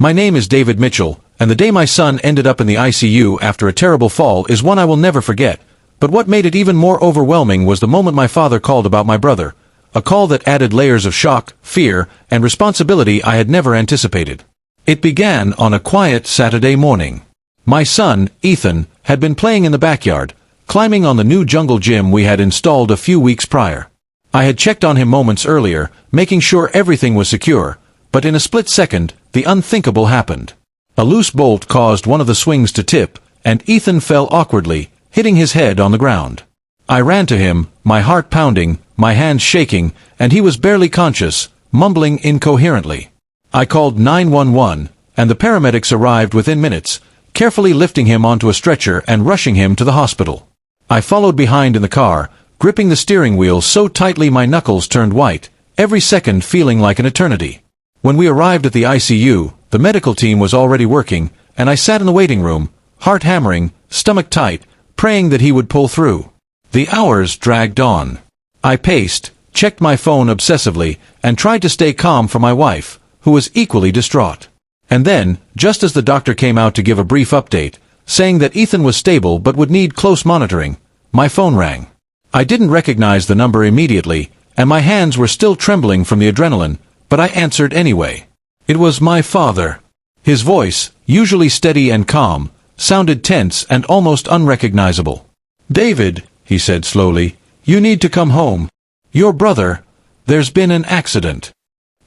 My name is David Mitchell, and the day my son ended up in the ICU after a terrible fall is one I will never forget. But what made it even more overwhelming was the moment my father called about my brother. A call that added layers of shock, fear, and responsibility I had never anticipated. It began on a quiet Saturday morning. My son, Ethan, had been playing in the backyard, climbing on the new jungle gym we had installed a few weeks prior. I had checked on him moments earlier, making sure everything was secure, but in a split second, the unthinkable happened. A loose bolt caused one of the swings to tip, and Ethan fell awkwardly, hitting his head on the ground. I ran to him, my heart pounding, my hands shaking, and he was barely conscious, mumbling incoherently. I called 911, and the paramedics arrived within minutes, carefully lifting him onto a stretcher and rushing him to the hospital. I followed behind in the car, gripping the steering wheel so tightly my knuckles turned white, every second feeling like an eternity. When we arrived at the ICU, the medical team was already working, and I sat in the waiting room, heart hammering, stomach tight, praying that he would pull through. The hours dragged on. I paced, checked my phone obsessively, and tried to stay calm for my wife, who was equally distraught. And then, just as the doctor came out to give a brief update, saying that Ethan was stable but would need close monitoring, my phone rang. I didn't recognize the number immediately, and my hands were still trembling from the adrenaline, but I answered anyway. It was my father. His voice, usually steady and calm, sounded tense and almost unrecognizable. "David," he said slowly, "you need to come home. Your brother, there's been an accident."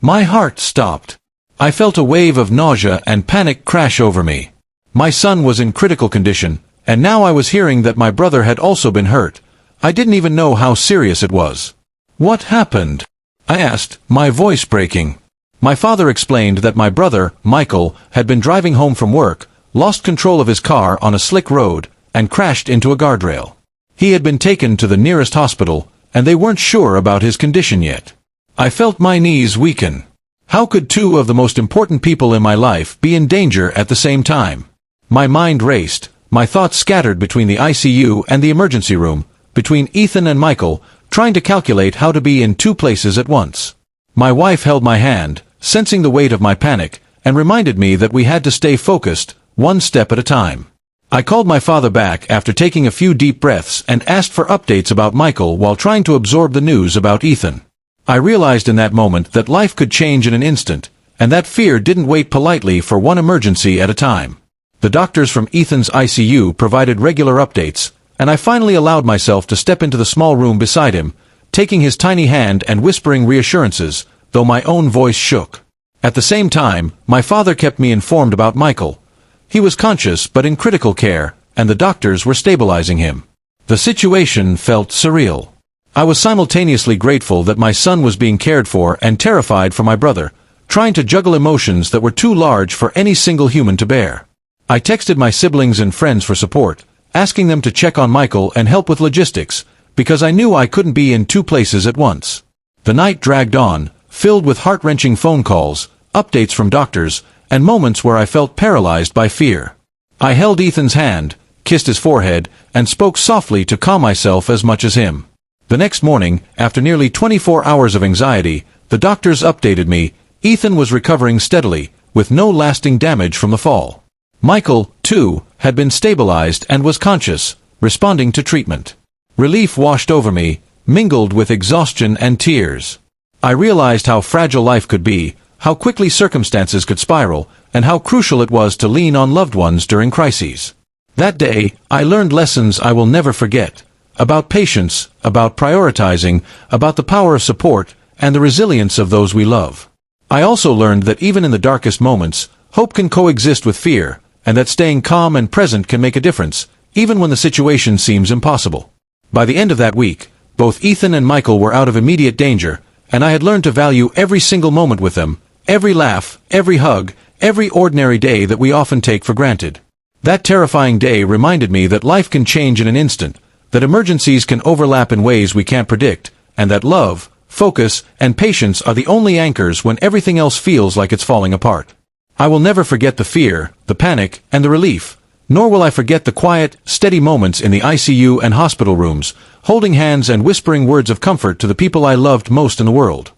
My heart stopped. I felt a wave of nausea and panic crash over me. My son was in critical condition, and now I was hearing that my brother had also been hurt. I didn't even know how serious it was. "What happened?" I asked, my voice breaking. My father explained that my brother, Michael, had been driving home from work, lost control of his car on a slick road, and crashed into a guardrail. He had been taken to the nearest hospital, and they weren't sure about his condition yet. I felt my knees weaken. How could two of the most important people in my life be in danger at the same time? My mind raced, my thoughts scattered between the ICU and the emergency room, between Ethan and Michael, trying to calculate how to be in two places at once. My wife held my hand, sensing the weight of my panic, and reminded me that we had to stay focused, one step at a time. I called my father back after taking a few deep breaths and asked for updates about Michael while trying to absorb the news about Ethan. I realized in that moment that life could change in an instant, and that fear didn't wait politely for one emergency at a time. The doctors from Ethan's ICU provided regular updates, and I finally allowed myself to step into the small room beside him, taking his tiny hand and whispering reassurances, though my own voice shook. At the same time, my father kept me informed about Michael. He was conscious but in critical care, and the doctors were stabilizing him. The situation felt surreal. I was simultaneously grateful that my son was being cared for and terrified for my brother, trying to juggle emotions that were too large for any single human to bear. I texted my siblings and friends for support, asking them to check on Michael and help with logistics, because I knew I couldn't be in two places at once. The night dragged on, filled with heart-wrenching phone calls, updates from doctors, and moments where I felt paralyzed by fear. I held Ethan's hand, kissed his forehead, and spoke softly to calm myself as much as him. The next morning, after nearly 24 hours of anxiety, the doctors updated me. Ethan was recovering steadily, with no lasting damage from the fall. Michael, too, had been stabilized and was conscious, responding to treatment. Relief washed over me, mingled with exhaustion and tears. I realized how fragile life could be, how quickly circumstances could spiral, and how crucial it was to lean on loved ones during crises. That day, I learned lessons I will never forget. About patience, about prioritizing, about the power of support, and the resilience of those we love. I also learned that even in the darkest moments, hope can coexist with fear, and that staying calm and present can make a difference, even when the situation seems impossible. By the end of that week, both Ethan and Michael were out of immediate danger, and I had learned to value every single moment with them, every laugh, every hug, every ordinary day that we often take for granted. That terrifying day reminded me that life can change in an instant, that emergencies can overlap in ways we can't predict, and that love, focus, and patience are the only anchors when everything else feels like it's falling apart. I will never forget the fear, the panic, and the relief, nor will I forget the quiet, steady moments in the ICU and hospital rooms, holding hands and whispering words of comfort to the people I loved most in the world.